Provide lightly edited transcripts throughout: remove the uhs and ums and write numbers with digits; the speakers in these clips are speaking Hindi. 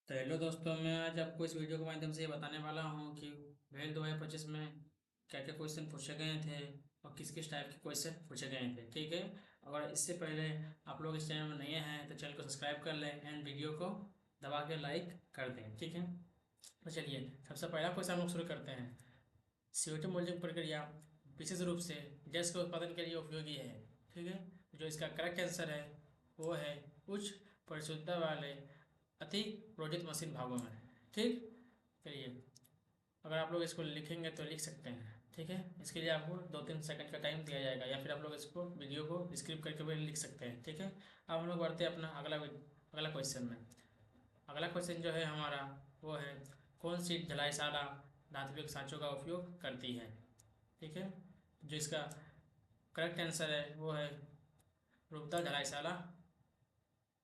तो हेलो दोस्तों, मैं आज आपको इस वीडियो के माध्यम से ये बताने वाला हूँ कि भेल 2025 में क्या क्या क्वेश्चन पूछे गए थे और किस किस टाइप के क्वेश्चन पूछे गए थे। ठीक है। अगर इससे पहले आप लोग इस चैनल में नए हैं तो चैनल को सब्सक्राइब कर लें एंड वीडियो को दबा के लाइक कर दें। ठीक है। तो चलिए सबसे पहला क्वेश्चन हम लोग शुरू करते हैं। CO2 मोल्डिंग प्रक्रिया विशेष रूप से गैस के उत्पादन के लिए उपयोगी है। ठीक है। जो इसका करेक्ट आंसर है वो है उच्च परिशुद्धता वाले अति प्रोजित मशीन भागों में। ठीक। चलिए, अगर आप लोग इसको लिखेंगे तो लिख सकते हैं। ठीक है। इसके लिए आपको 2-3 सेकंड का टाइम दिया जाएगा या फिर आप लोग इसको वीडियो को स्क्रिप करके भी लिख सकते हैं। ठीक है। अब हम लोग बढ़ते हैं अपना अगला क्वेश्चन में। अगला क्वेश्चन जो है हमारा वो है कौन सी ढलाईशाला धात्विक सांचों का उपयोग करती है। ठीक है। जो इसका करेक्ट आंसर है वो है रूपता ढलाईशाला।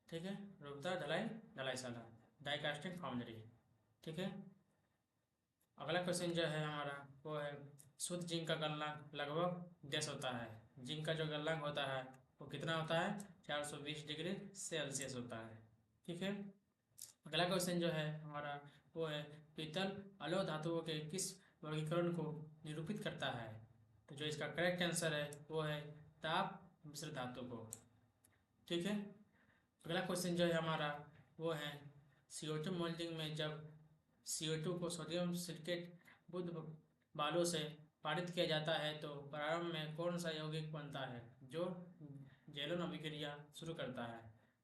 ठीक है। रूपता ढलाईशाला डाई कास्टिंग फाउंड्री। ठीक है। अगला क्वेश्चन जो है हमारा वो है शुद्ध जिंक का गलनांक लगभग 10 होता है। जिंक का जो गलनांक होता है वो कितना होता है? 420 डिग्री सेल्सियस होता है। ठीक है। अगला क्वेश्चन जो है हमारा वो है पीतल अलोह धातुओं के किस वर्गीकरण को निरूपित करता है। तो जो इसका करेक्ट आंसर है वो है ताप मिश्र धातु को। ठीक है। अगला क्वेश्चन जो है हमारा वो है CO2 मोल्डिंग में जब CO2 को सोडियम सिलिकेट बुद्ध बालू से पारित किया जाता है तो प्रारंभ में कौन सा यौगिक बनता है जो जैलोन अभिक्रिया शुरू करता है।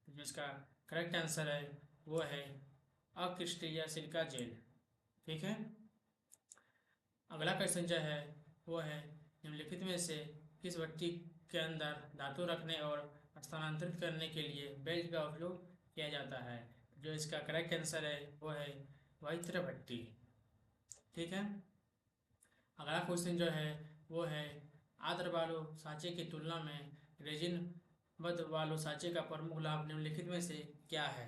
तो जो इसका करेक्ट आंसर है वो है अक्रिस्टलीय सिलिका जेल। ठीक है। अगला क्वेश्चन जो है वो है निम्नलिखित में से किस भट्टी के अंदर धातु रखने और स्थानांतरित करने के लिए बेल्ट का उपयोग किया जाता है। जो इसका करेक्ट आंसर है वो है वैत्र भट्टी। ठीक है। अगला क्वेश्चन जो है वो है आर्द्र बालू सांचे की तुलना में रेजिनबद्ध बालू सांचे का प्रमुख लाभ निम्नलिखित में से क्या है।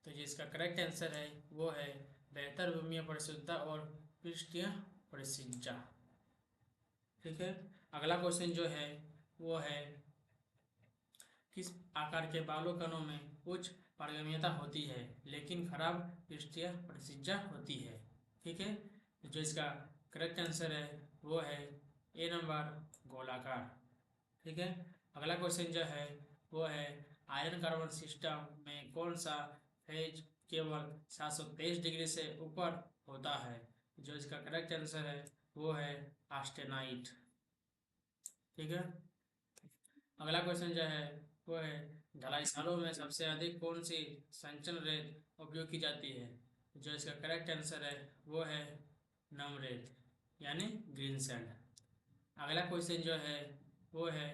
तो जिसका करेक्ट आंसर है वो है बेहतर भूमिय परिशुद्धता और पृष्ठीय परिसिंचा। ठीक है। अगला क्वेश्चन जो है वो है किस आकार के बालू कणों में उच्च पारगम्यता होती है लेकिन खराब पृष्ठीय परिसिंचा होती है। ठीक है। जो इसका करेक्ट आंसर है वो है ए नंबर गोलाकार। ठीक है। अगला क्वेश्चन जो है वो है आयरन कार्बन सिस्टम में कौन सा फेज केवल 723 डिग्री से ऊपर होता है। जो इसका करेक्ट आंसर है वो है आस्टेनाइट। ठीक है। अगला क्वेश्चन जो है वो है ढलाई सालों में सबसे अधिक कौन सी संचन रेत उपयोग की जाती है। जो इसका करेक्ट आंसर है वो है नम रेत यानी ग्रीन सैंड। अगला क्वेश्चन जो है वो है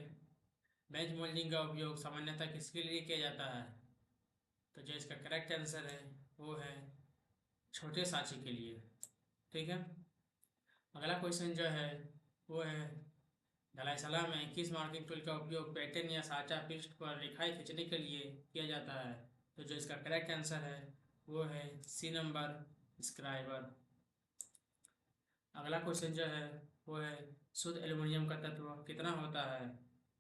बेंच मोल्डिंग का उपयोग सामान्यतः किसके लिए किया जाता है। तो जो इसका करेक्ट आंसर है वो है छोटे सांचे के लिए। ठीक है। अगला क्वेश्चन जो है वो है ढलाईशाला में किस मार्किंग टूल का उपयोग पैटर्न या साचा पृष्ठ पर रेखाएं खींचने के लिए किया जाता है। तो जो इसका करेक्ट आंसर है वो है सी नंबर स्क्राइबर। अगला क्वेश्चन जो है वो है शुद्ध एल्युमिनियम का तत्व कितना होता है।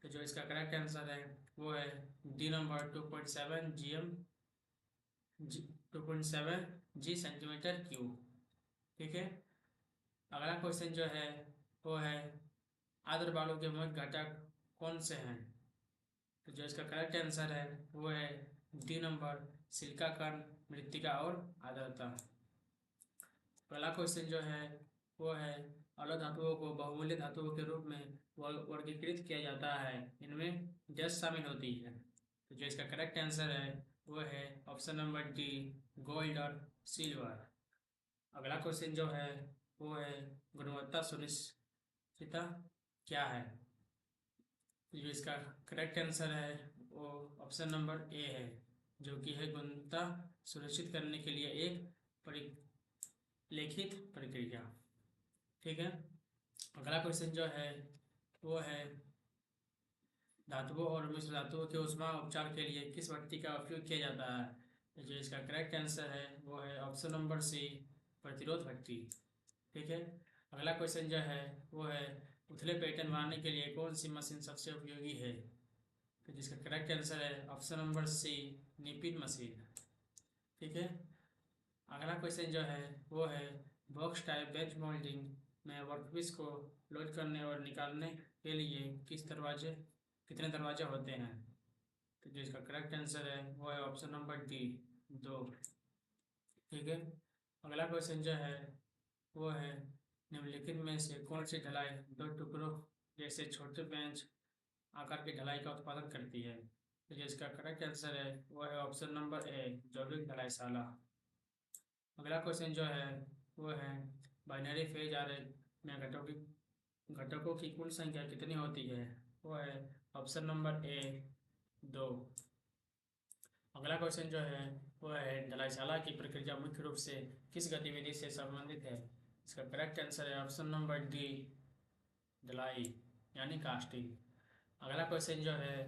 तो जो इसका करेक्ट आंसर है वो है D number 2.7 GM 2.7 G centimetre cube. ठीक है। अगला क्वेश्चन जो है वो है आर्द्र बालू के मुख्य घटक कौन से हैं। तो जो इसका करेक्ट आंसर है वो है डी नंबर सिलिका कण मृत्तिका और आर्द्रता। पहला क्वेश्चन जो है वो है अलग धातुओं को बहुमूल्य धातुओं के रूप में वर्गीकृत किया जाता है इनमें डैश शामिल होती है। तो जो इसका करेक्ट आंसर है वो है ऑप्शन नंबर डी गोल्ड और सिल्वर। अगला क्वेश्चन जो है वो है गुणवत्ता सुनिश्चितता क्या है। तो जो इसका करेक्ट आंसर है वो ऑप्शन नंबर ए है जो कि है गुणवत्ता सुनिश्चित करने के लिए एक परिलेखित प्रक्रिया। ठीक है। अगला क्वेश्चन जो है वो है धातुओं और मिश्र धातुओं के ऊष्मा उपचार के लिए किस भट्टी का उपयोग किया जाता है। तो जो इसका करेक्ट आंसर है वो है ऑप्शन नंबर सी प्रतिरोध भट्टी। ठीक है। अगला क्वेश्चन जो है वो है उथले पैटर्न बनाने के लिए कौन सी मशीन सबसे उपयोगी है। तो जिसका करेक्ट आंसर है ऑप्शन नंबर सी निपिन मशीन। ठीक है। अगला क्वेश्चन जो है वो है बॉक्स टाइप बेंच मोल्डिंग में वर्कपीस को लोड करने और निकालने के लिए कितने दरवाजे होते हैं। तो जो इसका करेक्ट आंसर है वो है ऑप्शन नंबर डी, 2। ठीक है। अगला क्वेश्चन जो है वो है निम्नलिखित में से कौन सी ढलाई दो टुकड़ों जैसे छोटे बेंच आकार की ढलाई का उत्पादन करती है। तो जो इसका करेक्ट आंसर है वो है ऑप्शन नंबर ए, जैविक ढलाईशाला। अगला क्वेश्चन जो है वो है बाइनरी फेज आरेख में घटकों की कुल संख्या कितनी होती है। वो है ऑप्शन नंबर ए, 2। अगला क्वेश्चन जो है वो है ढलाईशाला की प्रक्रिया मुख्य रूप से किस गतिविधि से संबंधित है। इसका करेक्ट आंसर है ऑप्शन नंबर डी, ढलाई यानी कास्टिंग। अगला क्वेश्चन जो है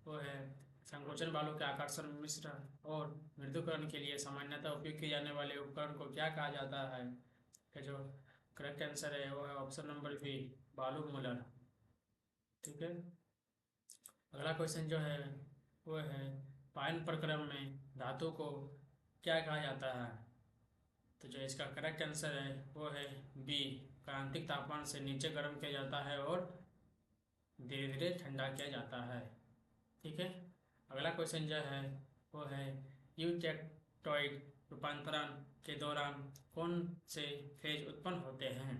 वो है संकोचन बालों के आकर्षण मिश्रण और मृदुकरण के लिए सामान्यतः उपयोग किए जाने वाले उपकरण को क्या कहा जाता है। कि जो करेक्ट आंसर है वो है ऑप्शन नंबर बी, बालू मूलर। ठीक है। अगला क्वेश्चन जो है वो है पायन प्रक्रम में धातु को क्या कहा जाता है। तो जो इसका करेक्ट आंसर है वो है बी, क्रांतिक तापमान से नीचे गर्म किया जाता है और धीरे धीरे ठंडा किया जाता है। ठीक है। अगला क्वेश्चन जो है वो है यूटेक्टोइड रूपांतरण के दौरान कौन से फेज उत्पन्न होते हैं।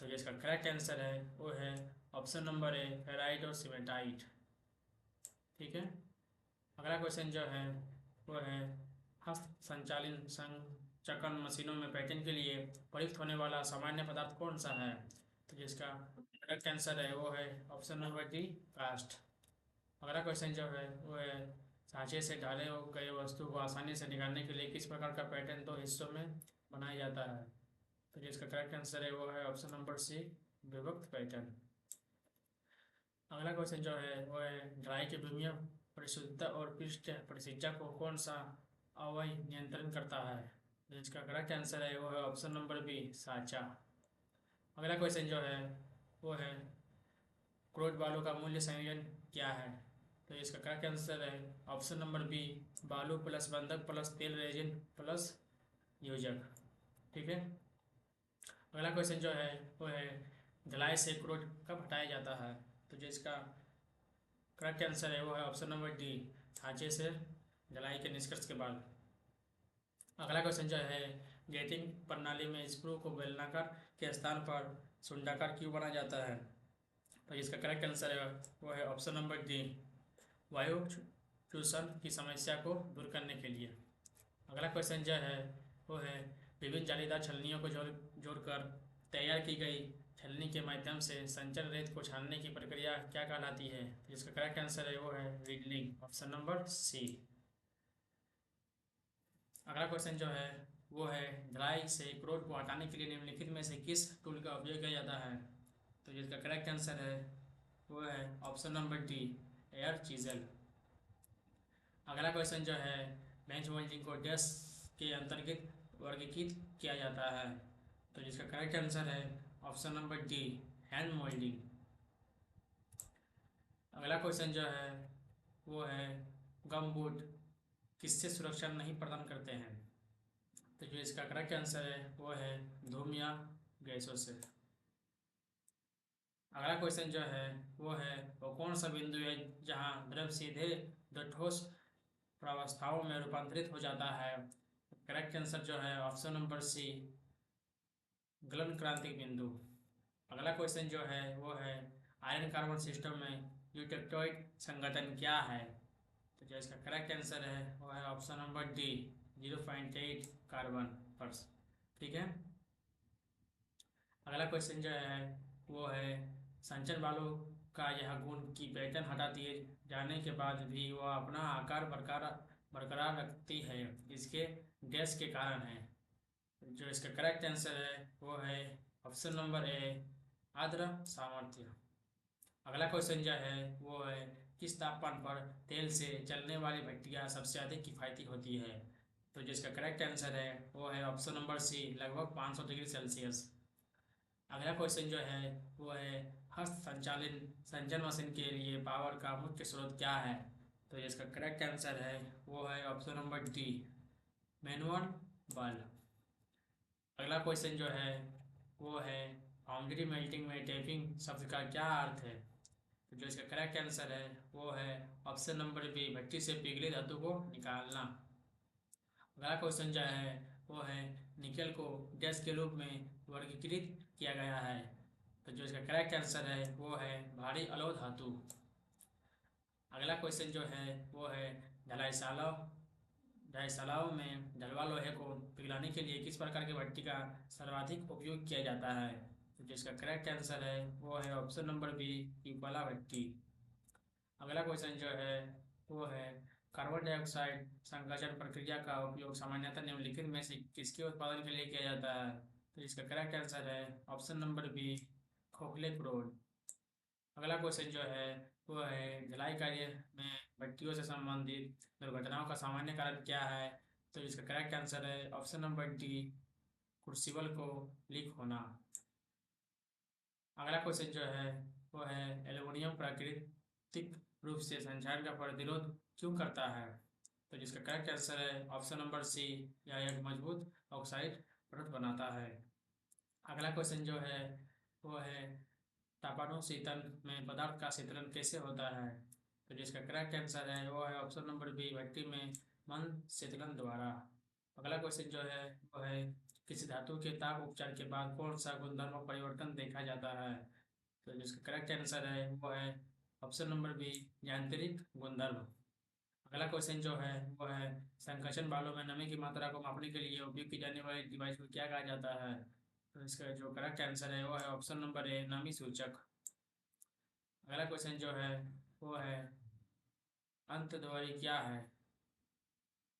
तो जिसका करेक्ट आंसर है वो है ऑप्शन नंबर ए, फेराइट और सीमेंटाइट। ठीक है। अगला क्वेश्चन जो है वो है हस्त संचालित संचकन मशीनों में पैटर्न के लिए प्रयुक्त होने वाला सामान्य पदार्थ कौन सा है। तो जिसका करेक्ट आंसर है वो है ऑप्शन नंबर डी, कास्ट। अगला क्वेश्चन जो है वो है सांचे से ढाले गए वस्तु को आसानी से निकालने के लिए किस प्रकार का पैटर्न दो हिस्सों में बनाया जाता है। तो जिसका करेक्ट आंसर है वो है ऑप्शन नंबर सी, विभक्त पैटर्न। अगला क्वेश्चन जो है वो है ड्राई की भूमिया परिशुद्धता और पृष्ठ परिचर्या को कौन सा अवयव नियंत्रण करता है। तो इसका करेक्ट आंसर है वो है ऑप्शन नंबर बी, साचा। अगला क्वेश्चन जो है वो है क्रोध बालू का मूल्य संयोजन क्या है। तो इसका करेक्ट आंसर है ऑप्शन नंबर बी, बालू प्लस बंधक प्लस तेल रेजिन प्लस योजक। ठीक है। अगला क्वेश्चन जो है वो है ढलाई से क्रोध कब हटाया जाता है। तो जो इसका करेक्ट आंसर है वो है ऑप्शन नंबर डी, ढांचे से ढलाई के निष्कर्ष के बाद। अगला क्वेश्चन जो है गेटिंग प्रणाली में स्क्रू को बेलनाकार के स्थान पर सुंडाकार क्यों बनाया जाता है। तो इसका करेक्ट आंसर है वो है ऑप्शन नंबर डी, वायु चूषण की समस्या को दूर करने के लिए। अगला क्वेश्चन जो है वो है विभिन्न जालीदार छलनियों को जोड़कर तैयार की गई छलनी के माध्यम से संचर रेत को छानने की प्रक्रिया क्या कहलाती है। जिसका करेक्ट आंसर है वो है रीडलिंग, ऑप्शन नंबर सी। अगला क्वेश्चन जो है वो है ढलाई से क्रोध को हटाने के लिए निम्नलिखित में से किस टूल का उपयोग किया जाता है। तो जिसका करेक्ट आंसर है वो है option number D, air chisel. अगला क्वेश्चन जो है बेंच मोल्डिंग को डैश के अंतर्गत वर्गीकृत किया जाता है। तो जिसका करेक्ट आंसर है option number D, hand moulding. अगला क्वेश्चन जो है वो है गम बूट किससे सुरक्षा नहीं प्रदान करते हैं। तो जो इसका करेक्ट आंसर है वो है धूम या गैसों से। अगला क्वेश्चन जो है वो कौन सा बिंदु है जहां द्रव सीधे दो ठोस प्रावस्थाओं में रूपांतरित हो जाता है। करेक्ट आंसर जो है ऑप्शन नंबर सी, गलन क्रांतिक बिंदु। अगला क्वेश्चन जो है वो है आयरन कार्बन सिस्टम में यूटेक्टोइड संगठन क्या है। तो जो इसका करेक्ट आंसर है वो है option number D, 0.8 carbon purse. ठीक है। अगला क्वेश्चन जो है वो है संचर बालों का यह गुण की पैटर्न हटा दिए जाने के बाद भी वह अपना आकार बरकरार रखती है, इसके डैश के कारण है। जो इसका करेक्ट आंसर है वो है ऑप्शन नंबर ए, आर्द्र सामर्थ्य। अगला क्वेश्चन जो है वो है किस तापमान पर तेल से चलने वाली भट्टियाँ सबसे अधिक किफ़ायती होती है। तो जिसका करेक्ट आंसर है वो है ऑप्शन नंबर सी, लगभग 500 डिग्री सेल्सियस। अगला क्वेश्चन जो है वो है हस्त संचालित संचन मशीन के लिए पावर का मुख्य स्रोत क्या है। तो जिसका करेक्ट आंसर है वो है ऑप्शन नंबर डी, मैनुअल बल। अगला क्वेश्चन जो है वो है फाउंड्री मेल्टिंग में टैपिंग शब्द का क्या अर्थ है। तो जो इसका करेक्ट आंसर है वो है ऑप्शन नंबर बी, भट्टी से पिघली धातु को निकालना। अगला क्वेश्चन जो है वो है निकेल को डैश के रूप में वर्गीकृत किया गया है। तो जो इसका करेक्ट आंसर है वो है भारी अलोह धातु। अगला क्वेश्चन जो है वो है ढाईशालाओं में ढलवा लोहे को पिघलाने के लिए किस प्रकार की भट्टी का सर्वाधिक उपयोग किया जाता है। तो जिसका करेक्ट आंसर है वो है ऑप्शन नंबर बी, उपला भट्टी। अगला क्वेश्चन जो है वो है कार्बन डाइऑक्साइड संकोचन प्रक्रिया का उपयोग सामान्यतः निम्नलिखित में से किसके उत्पादन के लिए किया जाता है। तो इसका करेक्ट आंसर है ऑप्शन नंबर बी, खोखले क्रोड। अगला क्वेश्चन जो है वो है ढलाई कार्य में भट्टियों से संबंधित दुर्घटनाओं का सामान्य कारण क्या है। तो इसका करेक्ट आंसर है ऑप्शन नंबर डी, क्रूसिबल को लीक होना। अगला क्वेश्चन जो है वो है एल्युमिनियम प्राकृतिक रूप से संक्षारण का प्रतिरोध क्यों करता है। तो जिसका करेक्ट आंसर है ऑप्शन नंबर सी, यह एक मजबूत ऑक्साइड परत बनाता है। अगला क्वेश्चन जो है वो है तापानुशीतन में पदार्थ का शीतलन कैसे होता है। तो जिसका करेक्ट आंसर है वो है ऑप्शन नंबर बी, भट्टी में मंद शीतलन द्वारा। अगला क्वेश्चन जो है वो है किसी धातु के ताप उपचार के बाद कौन सा गुणधर्म परिवर्तन देखा जाता है। तो जिसका करेक्ट आंसर है वो है ऑप्शन नंबर बी, यांत्रिक गुणधर्म। अगला क्वेश्चन जो है वो है संकोचन बालों में नमी की मात्रा को मापने के लिए उपयोग की जाने वाली डिवाइस को क्या कहा जाता है। तो इसका जो करेक्ट आंसर है वो है ऑप्शन नंबर ए, नमी सूचक। अगला क्वेश्चन जो है वो है अंतर्द्वारी क्या है।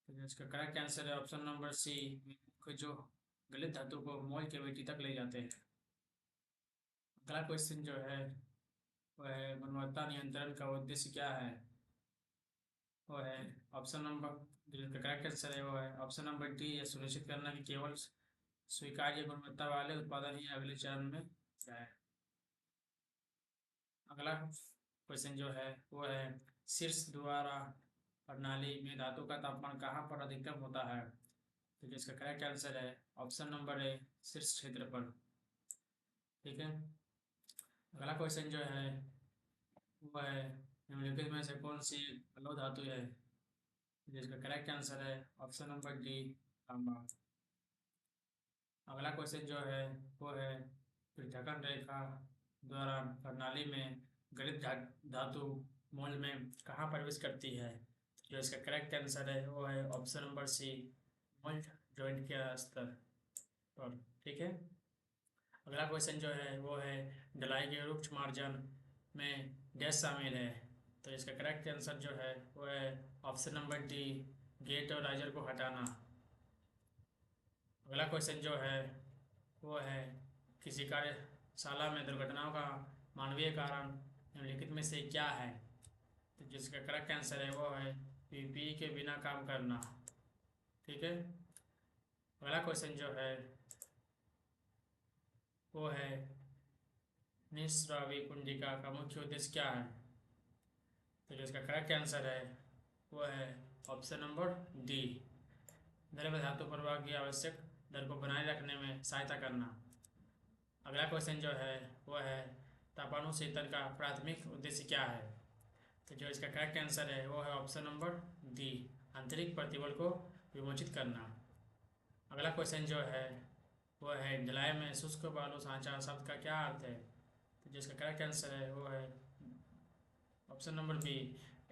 तो इसका करेक्ट आंसर है ऑप्शन नंबर सी, जो गलित धातु को मोल कैविटी तक ले जाते हैं। अगला क्वेश्चन जो है वो है गुणवत्ता नियंत्रण का उद्देश्य क्या है। वो है ऑप्शन नंबर, जिसका करेक्ट आंसर है वो है ऑप्शन नंबर डी, यह सुनिश्चित करना कि केवल स्वीकार्य गुणवत्ता वाले उत्पादन ही अगले चरण में जाए। अगला क्वेश्चन जो है वो है शीर्ष द्वारा प्रणाली में धातु का तापमान कहाँ पर अधिकतम होता है। तो जिसका करेक्ट आंसर है ऑप्शन नंबर ए, शीर्ष क्षेत्र पर। ठीक है। अगला क्वेश्चन जो है वो है निम्नलिखित में से कौन सी अलोह धातु है। जिसका करेक्ट आंसर है ऑप्शन नंबर डी, तांबा। अगला क्वेश्चन जो है वो है पृथक्करण रेखा द्वारा प्रणाली में गलित धातु मोल में कहाँ प्रवेश करती है। जो इसका करेक्ट आंसर है वो है option number C, mould joint के स्तर पर। ठीक है। अगला क्वेश्चन जो है वो है ढलाई के रुक्ष मार्जन में डैश शामिल है। तो इसका करेक्ट आंसर जो है वो है ऑप्शन नंबर डी, गेट और राइजर को हटाना। अगला क्वेश्चन जो है वो है किसी कार्यशाला में दुर्घटनाओं का मानवीय कारण निम्नलिखित में से क्या है। तो जिसका करेक्ट आंसर है वो है पीपीई के बिना काम करना। ठीक है। अगला क्वेश्चन जो है वो है निस्रावी कुंडिका का मुख्य उद्देश्य क्या है। तो जो इसका करेक्ट आंसर है वो है ऑप्शन नंबर डी, द्रव्य धातु प्रवाह की आवश्यक दर को बनाए रखने में सहायता करना। अगला क्वेश्चन जो है वो है तापानुशीतन का प्राथमिक उद्देश्य क्या है। तो जो इसका करेक्ट आंसर है वो है ऑप्शन नंबर डी, आंतरिक प्रतिबल को विमोचित करना। अगला क्वेश्चन जो है वो है ढलाई में शुष्क बालू सांचा शब्द का क्या अर्थ है। तो जिसका करेक्ट आंसर है वो है ऑप्शन नंबर बी,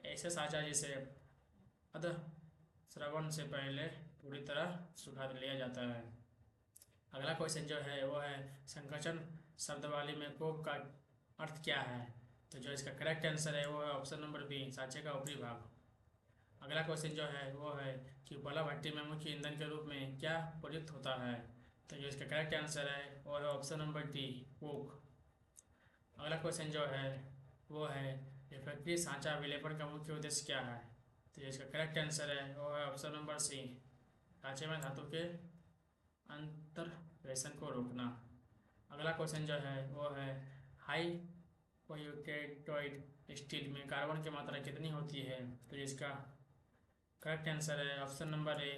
ऐसे सांचा जिसे अध श्रवण से पहले पूरी तरह सुखा लिया जाता है। अगला क्वेश्चन जो है वो है संकोचन शब्दावली में कोप का अर्थ क्या है। तो जो इसका करेक्ट आंसर है वो है ऑप्शन नंबर बी, सांचे का ऊपरी भाग। अगला क्वेश्चन जो है वो है कि उपला भट्टी में मुख्य ईंधन के रूप में क्या प्रयुक्त होता है। तो जो इसका करेक्ट आंसर है वो है ऑप्शन नंबर डी, कोक। अगला क्वेश्चन जो है वो है रिफ्रैक्टिव सांचा विलेपन का मुख्य उद्देश्य क्या है। तो इसका करेक्ट आंसर है वो है ऑप्शन नंबर सी, सांचे में धातु के अंतर्वेशन को रोकना। अगला क्वेश्चन जो है वो है हाई पोयूकेटोइड स्टील में कार्बन की मात्रा कितनी होती है। तो इसका करेक्ट आंसर है ऑप्शन नंबर ए,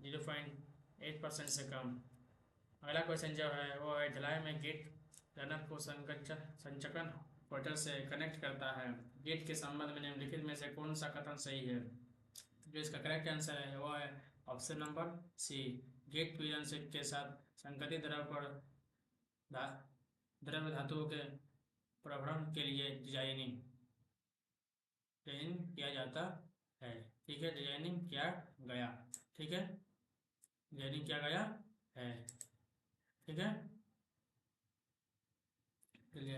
0.8% से कम। अगला क्वेश्चन जो है वो है ढलाई में गेट रनर को संचकन पोर्टल से कनेक्ट करता है। गेट के संबंध में निम्नलिखित में से कौन सा कथन सही है? जो इसका करेक्ट आंसर है वो है ऑप्शन नंबर सी। गेट पीजन से के साथ संगठित द्रव पर द्रव्य धातुओं के प्रभरण के लिए डिजाइनिंग किया जाता है। ठीक है, डिजाइनिंग किया गया। ठीक है, डिजाइनिंग किया गया है। ठीक है, चलिए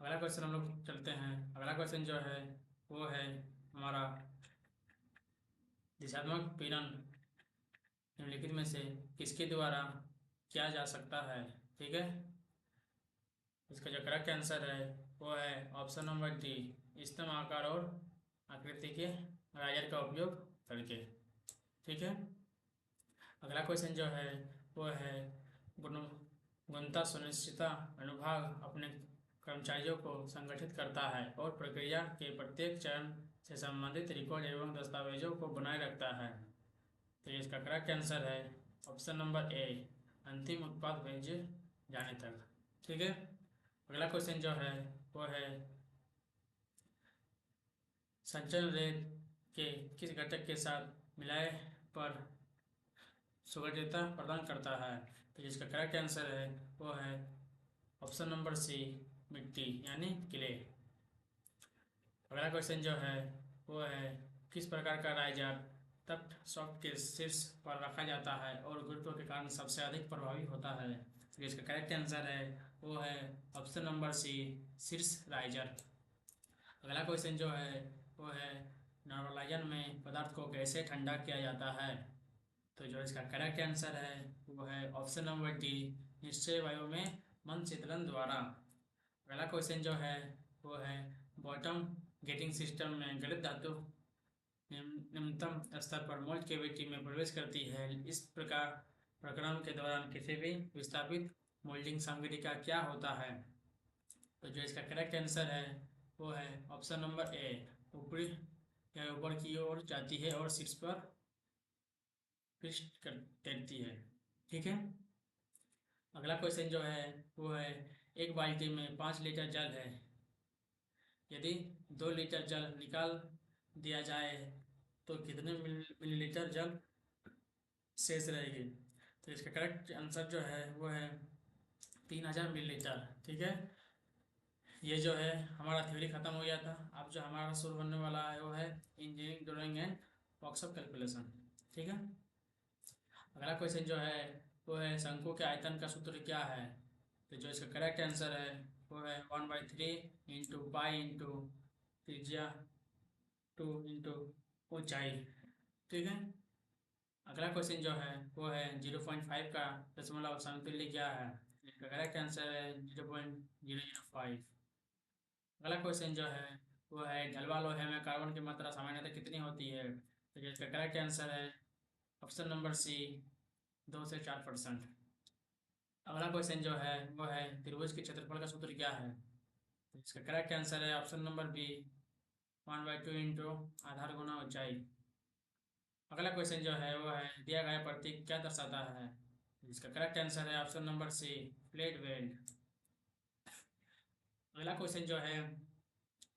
अगला क्वेश्चन हम लोग चलते हैं। अगला क्वेश्चन जो है वो है हमारा दिशात्मक पीड़न निम्नलिखित में से किसके द्वारा किया जा सकता है? ठीक है, इसका जो करेक्ट आंसर है वो है ऑप्शन नंबर डी, स्तंभ आकार और आकृति के राइजर का उपयोग करके। ठीक है, अगला क्वेश्चन जो है वो है गुणवत्ता सुनिश्चितता अनुभाग अपने कर्मचारियों को संगठित करता है और प्रक्रिया के प्रत्येक चरण से संबंधित रिकॉर्ड एवं दस्तावेजों को बनाए रखता है। तो इसका करेक्ट आंसर है ऑप्शन नंबर ए, अंतिम उत्पाद भेजे जाने तक। ठीक है, अगला क्वेश्चन जो है वो है संचरण रेत के किस घटक के साथ मिलाए पर सुगठितता प्रदान करता है? तो जिसका करेक्ट आंसर है वो है ऑप्शन नंबर सी, मिट्टी यानी क्ले। अगला क्वेश्चन जो है वो है किस प्रकार का राइजर तप्त सॉफ्ट के शीर्ष पर रखा जाता है और गुरुत्व के कारण सबसे अधिक प्रभावी होता है? तो इसका करेक्ट आंसर है वो है ऑप्शन नंबर सी, शीर्ष राइजर। अगला क्वेश्चन जो है वो है नॉर्मलाइजर में पदार्थ को कैसे ठंडा किया जाता है? तो जो इसका करेक्ट आंसर है वो है ऑप्शन नंबर डी, निश्चय वायु में मंद शीतलन द्वारा। अगला क्वेश्चन जो है वो है बॉटम गेटिंग सिस्टम में गलित धातु निम्नतम स्तर पर मोल्ड कैविटी में प्रवेश करती है। इस प्रकार प्रक्रम के दौरान किसी भी विस्थापित मोल्डिंग सामग्री का क्या होता है? तो जो इसका करेक्ट आंसर है वो है ऑप्शन नंबर ए, ऊपरी या ऊपर की ओर जाती है और शीर्ष पर करती है। ठीक है, अगला क्वेश्चन जो है वो है एक बाल्टी में 5 लीटर जल है। यदि 2 लीटर जल निकाल दिया जाए तो कितने मिलीलीटर जल शेष रहेगी? तो इसका करेक्ट आंसर जो है वो है 3000 मिलीलीटर। ठीक है, ये जो है हमारा थ्योरी खत्म हो गया था। अब जो हमारा शुरू होने वाला है वो है engineering drawing and workshop calculation. ठीक है, अगला क्वेश्चन जो है वो है शंकु के आयतन का सूत्र क्या है? तो जो इसका करेक्ट आंसर है वो है 1/3 इंटू पाई इंटू त्रिज्या 2 इंटू ऊंचाई। ठीक है, अगला क्वेश्चन जो है वो है 0.5 का दशमलव समतुल्य क्या है? इसका करेक्ट आंसर है 0.005। अगला क्वेश्चन जो है वो है ढलवा लोहे में कार्बन की मात्रा सामान्यतः कितनी होती है? तो जो इसका करेक्ट आंसर है ऑप्शन नंबर सी, 2 से 4%। अगला क्वेश्चन जो है वो है त्रिभुज के क्षेत्रफल का सूत्र क्या है? तो इसका करेक्ट आंसर है ऑप्शन नंबर बी, 1/2 इंटू आधार गुना ऊंचाई। अगला क्वेश्चन जो है वो है दिया गया प्रतीक क्या दर्शाता है? तो इसका करेक्ट आंसर है option number C, plate weld. अगला क्वेश्चन जो है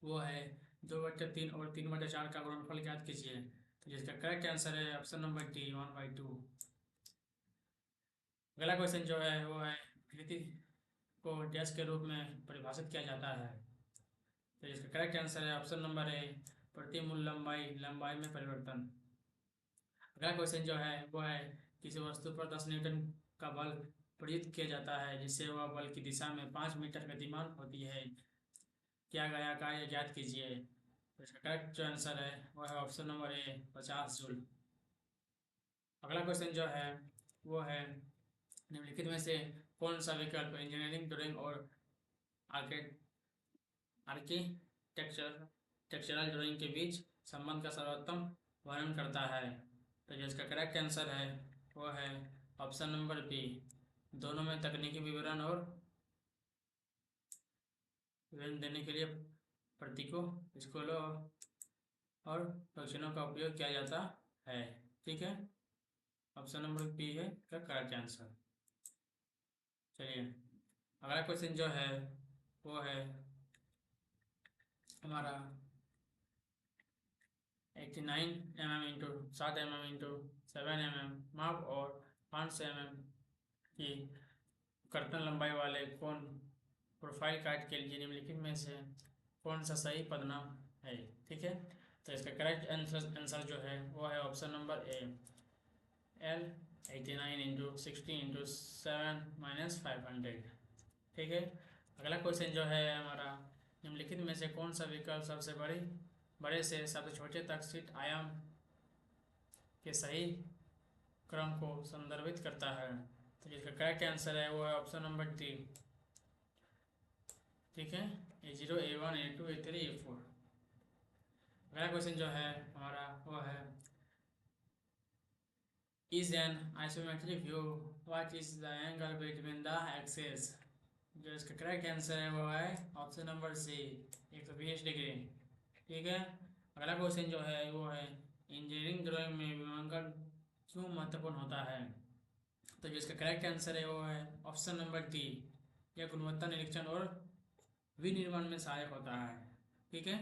वो है 2/3 और 3/4 का गुणनफल ज्ञात कीजिए। तो जिसका करेक्ट आंसर है ऑप्शन नंबर डी, 1/2। अगला क्वेश्चन जो है वो है विकृति को डैश के रूप में परिभाषित किया जाता है। तो इसका करेक्ट आंसर है ऑप्शन नंबर ए, प्रति मूल लंबाई लंबाई में परिवर्तन। अगला क्वेश्चन जो है वो है किसी वस्तु पर 10 न्यूटन का बल प्रयुक्त किया जाता है जिससे वह बल की दिशा में 5 मीटर गतिमान होती है। किया गया कार्य ज्ञात कीजिए। तो इसका करेक्ट जो आंसर है वो है ऑप्शन नंबर ए, 50 जूल। अगला क्वेश्चन जो है वो है निम्नलिखित में से कौन सा विकल्प इंजीनियरिंग ड्राइंग और आर्किटेक्चर टेक्सचरल ड्राइंग के बीच संबंध का सर्वोत्तम वर्णन करता है? तो जो इसका करेक्ट आंसर है वो है ऑप्शन नंबर बी, दोनों में तकनीकी विवरण और विवरण देने के लिए प्रतीकों, स्कूलों और लक्षणों का उपयोग किया जाता है। ठीक है, ऑप्शन नंबर बी है का करेक्ट आंसर। चलिए अगला क्वेश्चन जो है वो है हमारा 89 mm into 7 mm into 7 mm माप और 500 mm की कर्तन लंबाई वाले कोण प्रोफाइल कार्ड के लिए निम्नलिखित में से कौन सा सही पदनाम है। ठीक है, तो इसका करेक्ट आंसर जो है वो है option number A, L 89 into 60 into 7 - 500। ठीक है, अगला क्वेश्चन जो है हमारा निम्नलिखित में से कौन सा विकल्प सबसे बड़े से सबसे छोटे तक सीट आयाम के सही क्रम को संदर्भित करता है। तो जिसका करेक्ट आंसर है वो है ऑप्शन नंबर डी। ठीक है, A0 A1 A2 A3 A4। अगला क्वेश्चन जो है हमारा वो है is an isometric view what is the angle between the axes. जो इसका करेक्ट आंसर है वो है ऑप्शन नंबर सी, 120 डिग्री। ठीक है, अगला क्वेश्चन जो है वो है इंजीनियरिंग ड्राइंग में विमांकन क्यों महत्वपूर्ण होता है। तो जो इसका करेक्ट आंसर है वो है ऑप्शन नंबर डी, यह गुणवत्ता निरीक्षण और विनिर्माण में सहायक होता है। ठीक है,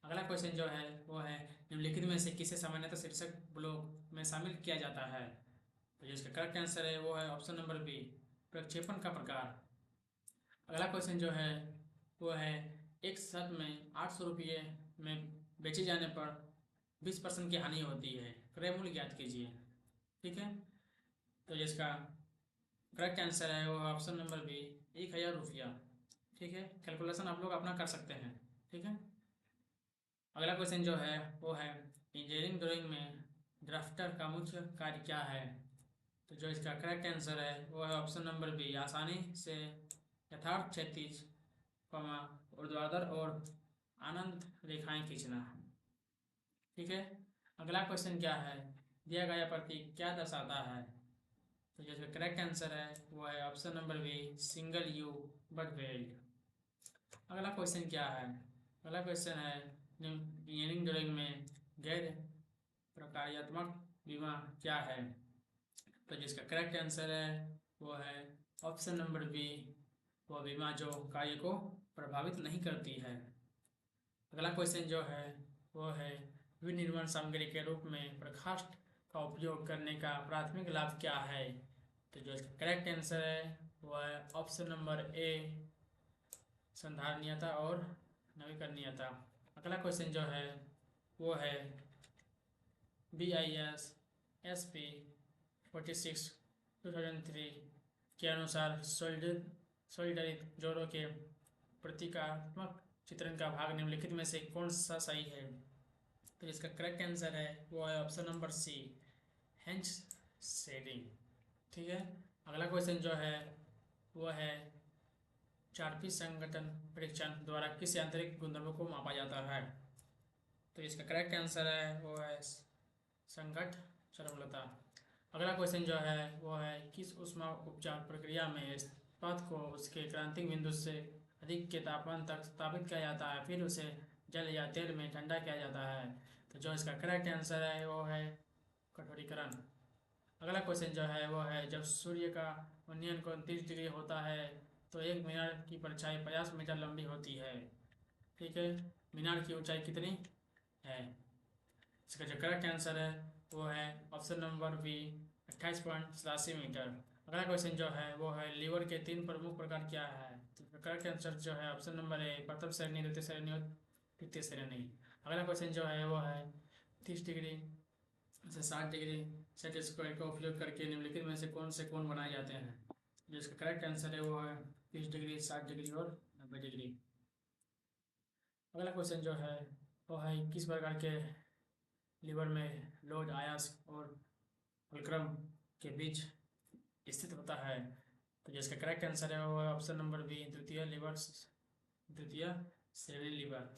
अगला क्वेश्चन जो है वो है निम्नलिखित में से किसे सामान्यतः शीर्षक ब्लॉक में शामिल किया जाता है। तो जिसका करेक्ट आंसर है वो है ऑप्शन नंबर बी, प्रक्षेपण का प्रकार। अगला क्वेश्चन जो है वो है एक शर्त में 800 रुपये में बेचे जाने पर 20% की हानि होती है, क्रय मूल्य ज्ञात कीजिए। ठीक है, तो जिसका करेक्ट आंसर है वो ऑप्शन नंबर बी, 1000 रुपया। ठीक है, कैलकुलेशन आप लोग अपना कर सकते हैं। ठीक है, अगला क्वेश्चन जो है वो है इंजीनियरिंग ड्राइंग में ड्राफ्टर का मुख्य कार्य क्या है। तो जो इसका करेक्ट आंसर है वो है ऑप्शन नंबर बी, आसानी से यथार्थ क्षैतिज ऊर्ध्वाधर और आनंद रेखाएं खींचना। ठीक है, अगला क्वेश्चन क्या है, दिया गया प्रतीक क्या दर्शाता है। तो जो इसका करेक्ट आंसर है वो है option number B, single U butt weld. अगला क्वेश्चन क्या है, अगला क्वेश्चन है इंजीनियरिंग ड्राइंग में गैर प्रकार्यात्मक बीमा क्या है। तो जिसका करेक्ट आंसर है वो है ऑप्शन नंबर बी, वो बीमा जो कार्य को प्रभावित नहीं करती है। अगला क्वेश्चन जो है वो है विनिर्माण सामग्री के रूप में प्रकाष्ठ का उपयोग करने का प्राथमिक लाभ क्या है। तो जो इसका करेक्ट आंसर है वो है ऑप्शन नंबर ए, संधारणीयता और नवीकरणीयता। अगला क्वेश्चन जो है वो है BIS SP 46 2003 के अनुसार सोलिडरित जोड़ों के प्रतीकात्मक चित्रण का भाग निम्नलिखित में से कौन सा सही है। तो इसका करेक्ट आंसर है वो है ऑप्शन नंबर सी, हेंच शेडिंग। ठीक है, अगला क्वेश्चन जो है वो है चार्पी संगठन परीक्षण द्वारा किस यांत्रिक गुणधर्म को मापा जाता है। तो इसका करेक्ट आंसर है वो है संघट्ट चरमलता। अगला क्वेश्चन जो है वो है किस ऊष्मा उपचार प्रक्रिया में इस्पात को उसके क्रांतिक बिंदु से अधिक के तापमान तक स्थापित किया जाता है, फिर उसे जल या तेल में ठंडा किया जाता है। तो जो इसका करेक्ट आंसर है वो है कठोरीकरण। अगला क्वेश्चन जो है वो है जब सूर्य का उन्नयन कोण 30 डिग्री होता है तो एक मीनार की परछाई 50 मीटर लंबी होती है। ठीक है, मीनार की ऊंचाई कितनी है। इसका जो करेक्ट आंसर है वो है ऑप्शन नंबर बी, 28.87 मीटर। अगला क्वेश्चन जो है वो है लीवर के 3 प्रमुख प्रकार क्या है। तो करेक्ट आंसर जो है ऑप्शन नंबर ए, प्रथम श्रेणी, द्वितीय श्रेणी और तृतीय श्रेणी। अगला क्वेश्चन जो है वो है 30 डिग्री से 60 डिग्री सेट स्क्वायर का उपयोग करके निम्नलिखित में से कौन से कोण बनाए जाते हैं। जो इसका करेक्ट आंसर है वो है 30 डिग्री, 60 डिग्री और 90 डिग्री। अगला क्वेश्चन जो है वो है किस प्रकार के लीवर में लोड आयास और फुलक्रम के बीच स्थित होता है। तो जिसका करेक्ट आंसर है वो है ऑप्शन नंबर बी, द्वितीय श्रेणी लीवर।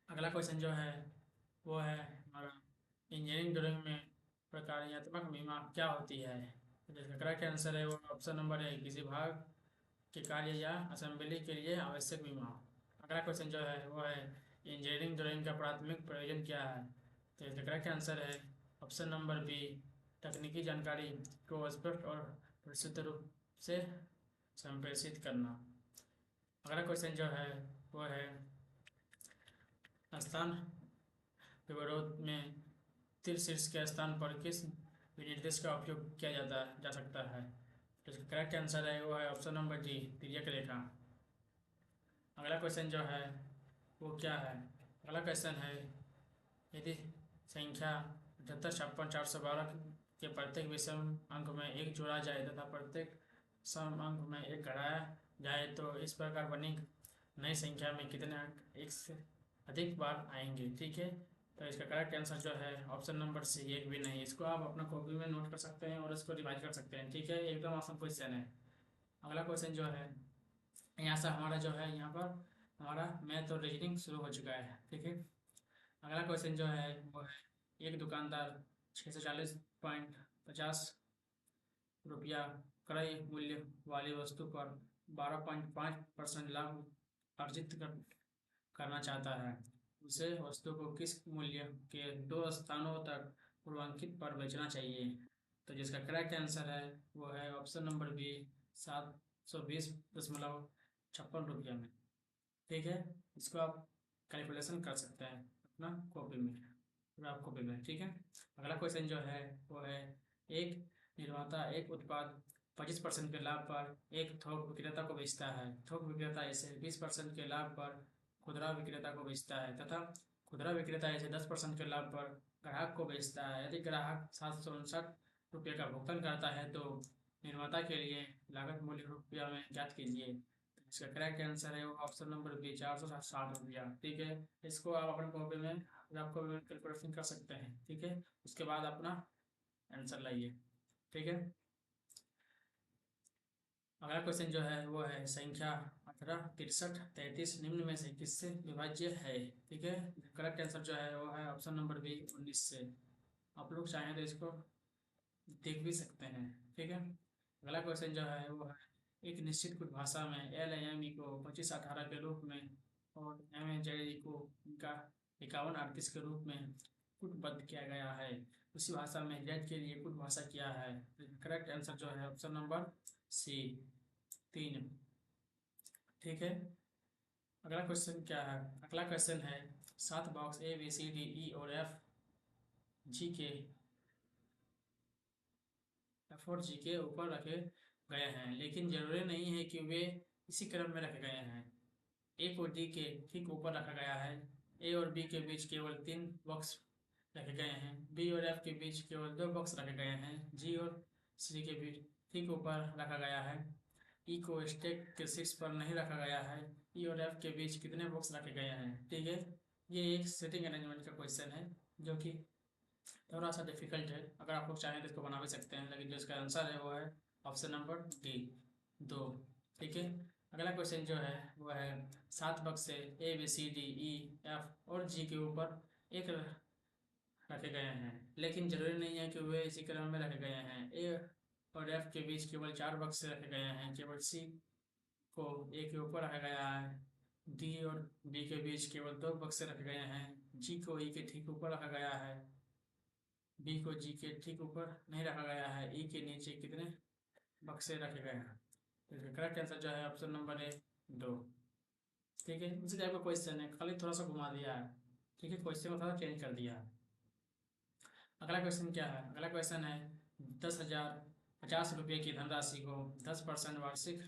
अगला क्वेश्चन जो है वो है हमारा इंजीनियरिंग ड्राइंग में प्रकार्यात्मक बीमा क्या होती है। तो जिसका करेक्ट आंसर है वो ऑप्शन नंबर ए, किसी भाग के कार्य या असेंबली के लिए आवश्यक बीमा। अगला क्वेश्चन जो है वो है इंजीनियरिंग ड्राइंग का प्राथमिक प्रयोजन क्या है। तो इसका करेक्ट आंसर है ऑप्शन नंबर बी, तकनीकी जानकारी को स्पष्ट और प्रसिद्ध रूप से संप्रेषित करना। अगला क्वेश्चन जो है वो है स्थान विवरोध में तीर-शीर्ष के स्थान पर किस विनिर्देश का उपयोग किया जा सकता है। तो इसका करेक्ट आंसर है वो है ऑप्शन नंबर डी, तिर्यक रेखा। अगला क्वेश्चन जो है वो क्या है, अगला क्वेश्चन है यदि संख्या 78, 56, 412 के प्रत्येक विषम अंक में एक जोड़ा जाए तथा प्रत्येक सम अंक में एक घटाया जाए तो इस प्रकार बनी नई संख्या में कितने अंक एक से अधिक बार आएंगे। ठीक है, तो इसका करेक्ट आंसर जो है ऑप्शन नंबर सी, एक भी नहीं। इसको आप अपना कॉपी में नोट कर सकते हैं और इसको रिवाइज कर सकते हैं। ठीक है, एकदम आसान क्वेश्चन है। अगला क्वेश्चन जो है यहाँ से हमारा जो है यहाँ पर हमारा मैथ और रीजनिंग शुरू हो चुका है। ठीक है, अगला क्वेश्चन जो है वो है एक दुकानदार 640.50 रुपया क्रय मूल्य वाली वस्तु पर 12.5% लाभ अर्जित करना चाहता है। उसे वस्तु को किस मूल्य के 2 स्थानों तक पूर्वांकित पर बेचना चाहिए। तो जिसका करेक्ट आंसर है वो है ऑप्शन नंबर बी, 720.56 रुपया में। ठीक है, इसको आप कैलकुलेशन कर सकते हैं अपना कॉपी में, ग्राफ कॉपी में। ठीक है, अगला क्वेश्चन जो है वो है एक निर्माता एक उत्पाद 25% के लाभ पर एक थोक विक्रेता को बेचता है। थोक विक्रेता इसे 20% के लाभ पर खुदरा विक्रेता को बेचता है तथा खुदरा विक्रेता इसे 10% के लाभ पर ग्राहक को बेचता है। यदि ग्राहक 759 रुपये का भुगतान करता है तो निर्माता के लिए लागत मूल्य रुपया में ज्ञात कीजिए। इसका करेक्ट आंसर है वो ऑप्शन नंबर बी, 460 रुपया। ठीक है, इसको आप अपने कॉपी में आपको कैलकुलेशन कर सकते हैं। ठीक है, उसके बाद अपना आंसर लाइए। ठीक है, अगला क्वेश्चन जो है वो है संख्या 18, 63, 33 निम्न में से किससे विभाज्य है। ठीक है, करेक्ट आंसर जो है वो है ऑप्शन नंबर बी, 19 से। आप लोग चाहें तो इसको देख भी सकते हैं। ठीक है, अगला क्वेश्चन जो है वो है एक निश्चित कुछ भाषा में एल एम ई को 25, 18 के रूप में और एम ए जेड ई को इनका 51, 38 के रूप में कूटबद्ध किया गया है। उसी भाषा में जेड के लिए कुछ भाषा किया है। करेक्ट आंसर जो है ऑप्शन नंबर सी, 3। ठीक है, अगला क्वेश्चन क्या है, अगला क्वेश्चन है 7 box A B C D E और एफ जी के ऊपर रखे गए हैं, लेकिन जरूरी नहीं है कि वे इसी क्रम में रखे गए हैं। ए को डी के ठीक ऊपर रखा गया है। ए और बी के बीच केवल 3 बॉक्स रखे गए हैं। बी और एफ के बीच केवल 2 बॉक्स रखे गए हैं। जी और सी के बीच ठीक ऊपर रखा गया है। ई को स्टैक के शीर्ष पर नहीं रखा गया है। ई और एफ के बीच कितने बॉक्स रखे गए हैं। ठीक है, ये एक सेटिंग अरेंजमेंट का क्वेश्चन है जो कि थोड़ा सा डिफिकल्ट है। अगर आप लोग चाहें तो इसको बना भी सकते हैं, लेकिन जो इसका आंसर है वो है ऑप्शन नंबर डी, 2। ठीक है, अगला क्वेश्चन जो है वो है 7 बक्से A B C D E F और जी के ऊपर एक रखे गए हैं, लेकिन जरूरी नहीं है कि वे इसी क्रम में रखे गए हैं। ए और एफ के बीच केवल 4 बक्से रखे गए हैं। केवल सी को ए के ऊपर रखा गया है। डी और बी के बीच केवल 2 बक्से रखे गए हैं। जी को ई के ठीक ऊपर रखा गया है। बी को जी के ठीक ऊपर नहीं रखा गया है। ई के नीचे कितने बक्से रखे गए हैं। तो इसका करेक्ट आंसर जो है ऑप्शन नंबर ए, 2। ठीक है, उसी टाइप का क्वेश्चन है, खाली थोड़ा सा घुमा दिया है। ठीक है, क्वेश्चन को थोड़ा चेंज कर दिया है। अगला क्वेश्चन क्या है, अगला क्वेश्चन है 10,050 रुपये की धनराशि को 10% वार्षिक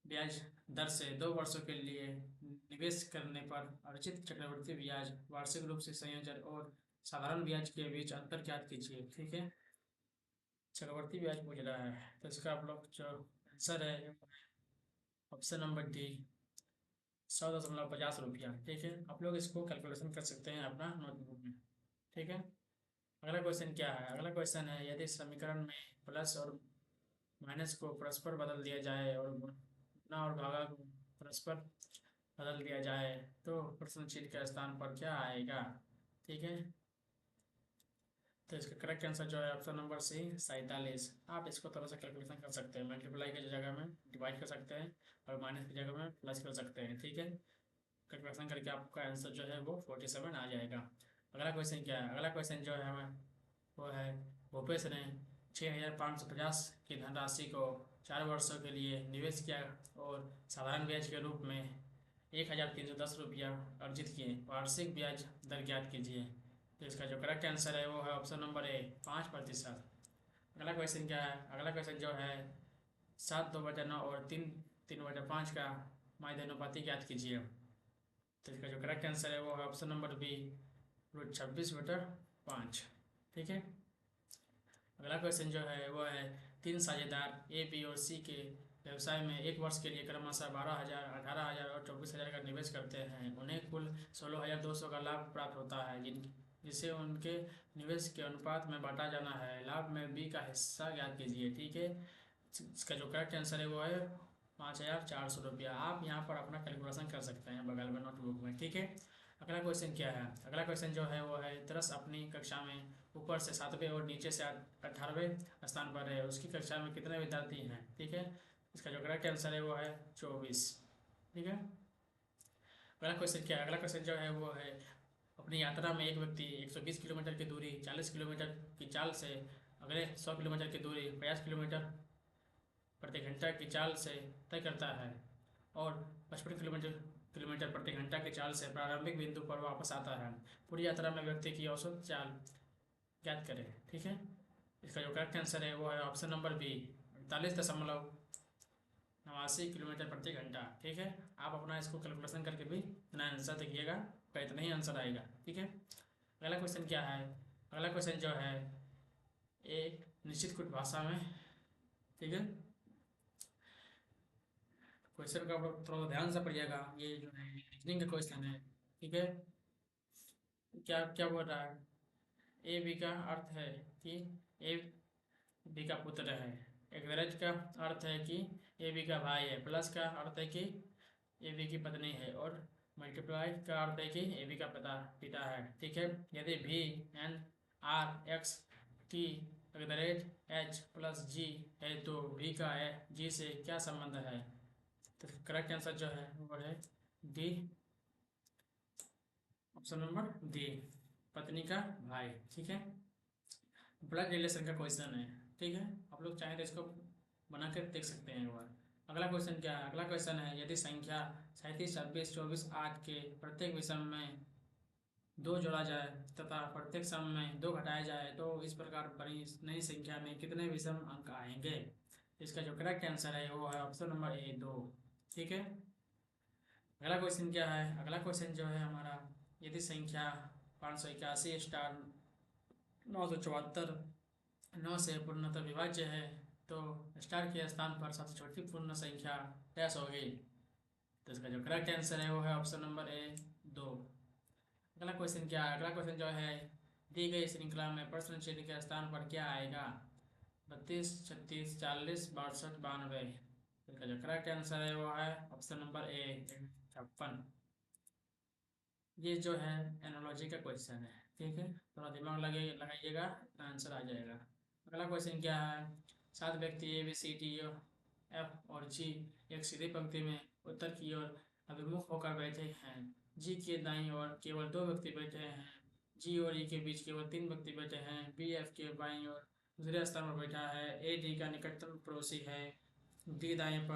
ब्याज दर से 2 वर्षों के लिए निवेश करने पर अर्जित चक्रवृद्धि ब्याज, वार्षिक रूप से संयोजन और साधारण ब्याज के बीच अंतर ज्ञात कीजिए। ठीक है, चक्रवर्ती ब्याज पूछ रहा है, तो इसका आप लोग जो आंसर है ऑप्शन नंबर डी, 100.50 रुपया। ठीक है, आप लोग इसको कैलकुलेशन कर सकते हैं अपना नोटबुक में। ठीक है, अगला क्वेश्चन क्या है, अगला क्वेश्चन है यदि समीकरण में प्लस और माइनस को परस्पर बदल दिया जाए और गुणा और भागा को परस्पर बदल दिया जाए तो प्रश्न चिन्ह के स्थान पर क्या आएगा। ठीक है, तो इसका करेक्ट आंसर जो है ऑप्शन नंबर सी, 47। आप इसको थोड़ा सा कैलकुलेशन कर सकते हैं, मल्टीप्लाई की जगह में डिवाइड कर सकते हैं और माइनस की जगह में प्लस कर सकते हैं। ठीक है, कैलकुलेशन करके आपका आंसर जो है वो 47 आ जाएगा। अगला क्वेश्चन क्या है, अगला क्वेश्चन जो है हमें वो है भूपेश ने 6,550 की धनराशि को 4 वर्षों के लिए निवेश किया और साधारण ब्याज के रूप में 1,310 रुपया अर्जित किए। वार्षिक ब्याज दर ज्ञात कीजिए। तो इसका जो करेक्ट आंसर है वो है ऑप्शन नंबर ए, 5%। अगला क्वेश्चन क्या है? अगला क्वेश्चन जो है 7/2/9 और 3/5 का माध्यानुपाती ज्ञात कीजिए। तो इसका जो करेक्ट आंसर है वो है ऑप्शन नंबर बी, √26/5। ठीक है। अगला क्वेश्चन जो है वो है 3 साझेदार ए, बी और सी के व्यवसाय में 1 वर्ष के लिए क्रमशः 12,000, 18,000 और 24,000 का निवेश करते हैं। उन्हें कुल 16,200 का लाभ प्राप्त होता है जिसे उनके निवेश के अनुपात में बांटा जाना है। लाभ में बी का हिस्सा ज्ञात कीजिए। ठीक है। इसका जो करेक्ट आंसर है वो है 5,400 रुपया। आप यहाँ पर अपना कैलकुलेशन कर सकते हैं बगल में नोटबुक में। ठीक है। अगला क्वेश्चन क्या है? अगला क्वेश्चन जो है वो है तरस अपनी कक्षा में ऊपर से 7वें और नीचे से 18वें स्थान पर है। उसकी कक्षा में कितने विद्यार्थी हैं? ठीक है। इसका जो करेक्ट आंसर है वो है 24। ठीक है। अगला क्वेश्चन क्या है? अगला क्वेश्चन जो है वो है अपनी यात्रा में एक व्यक्ति 120 किलोमीटर की दूरी 40 किलोमीटर की चाल से, अगले 100 किलोमीटर की दूरी 50 किलोमीटर प्रति घंटा की चाल से तय करता है और 55 किलोमीटर प्रति घंटा की चाल से प्रारंभिक बिंदु पर वापस आता है। पूरी यात्रा में व्यक्ति की औसत चाल ज्ञात करें। ठीक है। इसका जो करेक्ट आंसर है वो है ऑप्शन नंबर बी, 48.89 किलोमीटर प्रति घंटा। ठीक है। आप अपना इसको कैलकुलेशन करके भी इतना आंसर देखिएगा, तो इतना ही आंसर आएगा। ठीक है। अगला क्वेश्चन क्या है? अगला क्वेश्चन जो है एक निश्चित कुछ भाषा में, ठीक है, क्वेश्चन का थोड़ा ध्यान से पढ़िएगा। ये जो है रीजनिंग का क्वेश्चन है। ठीक है। क्या क्या बोल रहा है? ए बी का अर्थ है कि ए बी का पुत्र है। एवरेज का अर्थ है कि ए बी का भाई है। प्लस का अर्थ है कि ए बी की पत्नी है। और मल्टीप्लाई का अर्थ है कि ए बी का पिता है। ठीक है। यदि भी N R X T @h plus G है तो भी का जी से क्या संबंध है? तो करेक्ट आंसर जो है वो है डी, ऑप्शन नंबर डी, पत्नी का भाई। ठीक है। ब्लड रिलेशन का क्वेश्चन है। ठीक है। आप लोग चाहें तो इसको बना कर देख सकते हैं एक बार। अगला क्वेश्चन क्या है? अगला क्वेश्चन है यदि संख्या 37, 26, 24, 8 के प्रत्येक विषम में 2 जोड़ा जाए तथा प्रत्येक सम में 2 घटाया जाए तो इस प्रकार बनी नई संख्या में कितने विषम अंक आएंगे? इसका जो करेक्ट आंसर है वो है ऑप्शन नंबर ए, 2। ठीक है। अगला क्वेश्चन क्या है? अगला क्वेश्चन जो है हमारा यदि संख्या 581 स्टार 974 9 से पूर्णतः विभाज्य है तो स्टार के स्थान पर सबसे छोटी पूर्ण संख्या डैश होगी। तो इसका जो करेक्ट आंसर है वो है ऑप्शन नंबर ए, 2। अगला क्वेश्चन क्या है? अगला क्वेश्चन जो है दी गई श्रृंखला में प्रश्न चिन्ह के स्थान पर क्या आएगा? 32, 36, 40, 62, 92। इसका जो करेक्ट आंसर है वो है ऑप्शन नंबर ए, 56। ये जो है एनोलॉजी का क्वेश्चन है। ठीक है। थोड़ा दिमाग लगाइएगा, आंसर आ जाएगा। अगला क्वेश्चन क्या है? 7 व्यक्ति A B C D F और जी एक सीधी पंक्ति में उत्तर की ओर अभिमुख होकर बैठे हैं। जी के दाईं ओर केवल 2 व्यक्ति बैठे हैं। जी और ई के बीच केवल 3 व्यक्ति बैठे हैं। बी एफ के बाईं ओर दूसरे स्थान पर बैठा है। ए डी का निकटतम पड़ोसी है। डी दाएं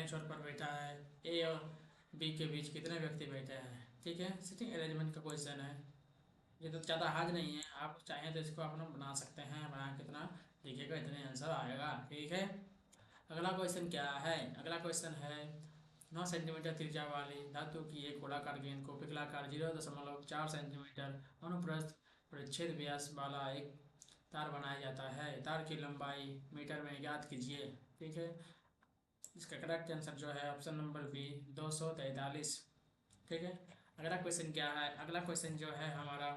छोर पर बैठा है। ए और बी के बीच कितने व्यक्ति बैठे हैं? ठीक है। सिटिंग अरेंजमेंट का क्वेश्चन है। ये तो ज़्यादा हार्ड नहीं है, आप चाहें तो इसको अपना बना सकते हैं। बना कितना देखिएगा इतने आंसर आएगा। ठीक है। अगला क्वेश्चन क्या है? अगला क्वेश्चन है 9 सेंटीमीटर त्रिज्या वाली धातु की एक गोलाकार गेंद को पिघलाकर 0.4 सेंटीमीटर अनुप्रस्थ परिच्छेद व्यास वाला एक तार बनाया जाता है। तार की लंबाई मीटर में ज्ञात कीजिए। ठीक है। इसका करेक्ट आंसर जो है ऑप्शन नंबर बी, 243। ठीक है। अगला क्वेश्चन क्या है? अगला क्वेश्चन जो है हमारा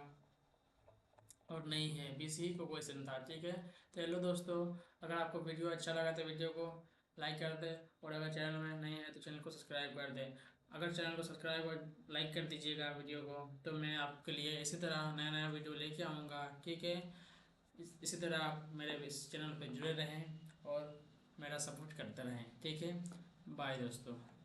और नहीं है, BCE को क्वेश्चन था। ठीक है। तो हेलो दोस्तों, अगर आपको वीडियो अच्छा लगा तो वीडियो को लाइक कर दें और अगर चैनल में नहीं है तो चैनल को सब्सक्राइब कर दें। अगर चैनल को सब्सक्राइब और लाइक कर दीजिएगा वीडियो को, तो मैं आपके लिए इसी तरह नया नया वीडियो लेके आऊँगा। ठीक है। इसी तरह आप मेरे इस चैनल पर जुड़े रहें और मेरा सपोर्ट करते रहें। ठीक है। बाय दोस्तों।